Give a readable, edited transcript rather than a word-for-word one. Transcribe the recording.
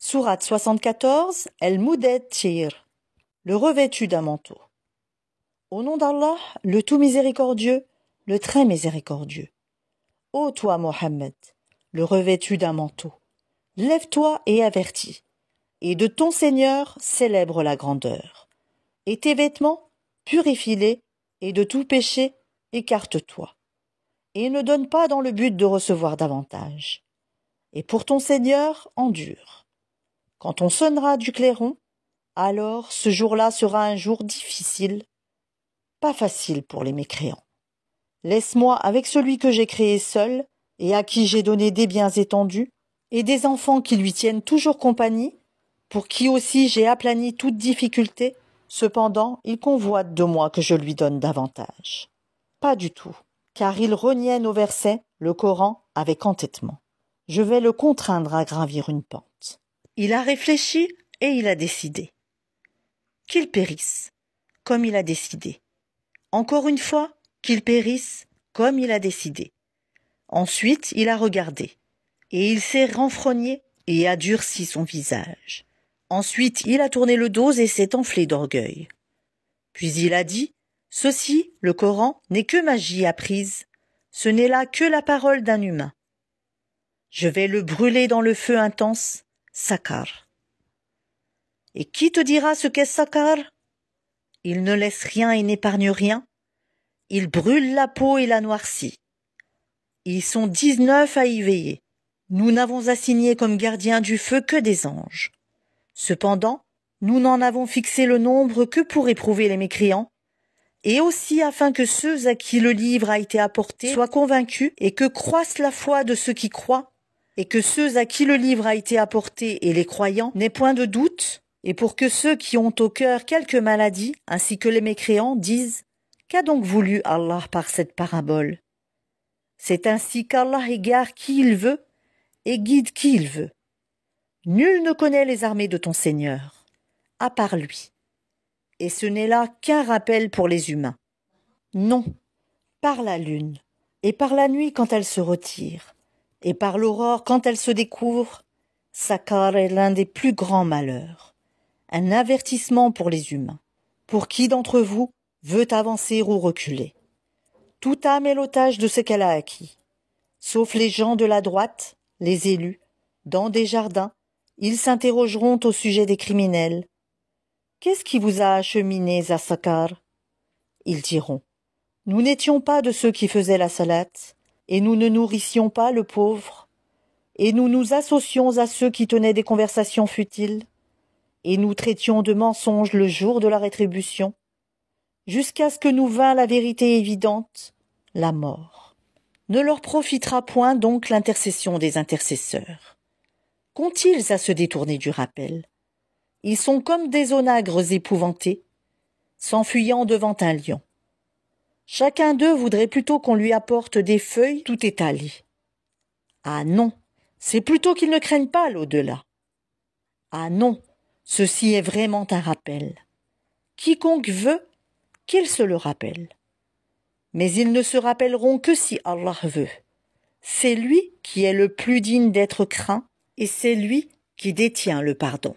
Sourate 74, El-Muddathir, le revêtu d'un manteau. Au nom d'Allah, le tout miséricordieux, le très miséricordieux. Ô toi, Mohammed, le revêtu d'un manteau, lève-toi et avertis, et de ton Seigneur célèbre la grandeur. Et tes vêtements, purifie-les, et de tout péché, écarte-toi. Et ne donne pas dans le but de recevoir davantage. Et pour ton Seigneur, endure. Quand on sonnera du clairon, alors ce jour-là sera un jour difficile, pas facile pour les mécréants. Laisse-moi avec celui que j'ai créé seul, et à qui j'ai donné des biens étendus, et des enfants qui lui tiennent toujours compagnie, pour qui aussi j'ai aplani toute difficulté, cependant il convoite de moi que je lui donne davantage. Pas du tout, car il reniait nos versets, le Coran, avec entêtement. Je vais le contraindre à gravir une pente. Il a réfléchi et il a décidé. Qu'il périsse, comme il a décidé. Encore une fois, qu'il périsse, comme il a décidé. Ensuite, il a regardé, et il s'est renfrogné et a durci son visage. Ensuite, il a tourné le dos et s'est enflé d'orgueil. Puis il a dit, « Ceci, le Coran, n'est que magie apprise. Ce n'est là que la parole d'un humain. Je vais le brûler dans le feu intense, Sakar. Et qui te dira ce qu'est Sakar? Il ne laisse rien et n'épargne rien. Il brûle la peau et la noircit. Ils sont 19 à y veiller. Nous n'avons assigné comme gardiens du feu que des anges. Cependant, nous n'en avons fixé le nombre que pour éprouver les mécréants, et aussi afin que ceux à qui le livre a été apporté soient convaincus et que croisse la foi de ceux qui croient, et que ceux à qui le livre a été apporté et les croyants n'aient point de doute, et pour que ceux qui ont au cœur quelque maladie, ainsi que les mécréants, disent « Qu'a donc voulu Allah par cette parabole ?» C'est ainsi qu'Allah égare qui il veut et guide qui il veut. Nul ne connaît les armées de ton Seigneur, à part lui. Et ce n'est là qu'un rappel pour les humains. Non, par la lune, et par la nuit quand elle se retire, et par l'aurore quand elle se découvre, Sakar est l'un des plus grands malheurs, un avertissement pour les humains. Pour qui d'entre vous veut avancer ou reculer? Toute âme est l'otage de ce qu'elle a acquis. Sauf les gens de la droite, les élus, dans des jardins, ils s'interrogeront au sujet des criminels. Qu'est-ce qui vous a acheminés à Sakar? Ils diront, nous n'étions pas de ceux qui faisaient la salate, et nous ne nourrissions pas le pauvre, et nous nous associons à ceux qui tenaient des conversations futiles, et nous traitions de mensonges le jour de la rétribution, jusqu'à ce que nous vînt la vérité évidente, la mort. Ne leur profitera point donc l'intercession des intercesseurs. Qu'ont-ils à se détourner du rappel? Ils sont comme des onagres épouvantés, s'enfuyant devant un lion. Chacun d'eux voudrait plutôt qu'on lui apporte des feuilles tout étalées. Ah non, c'est plutôt qu'ils ne craignent pas l'au-delà. Ah non, ceci est vraiment un rappel. Quiconque veut, qu'il se le rappelle. Mais ils ne se rappelleront que si Allah veut. C'est lui qui est le plus digne d'être craint et c'est lui qui détient le pardon.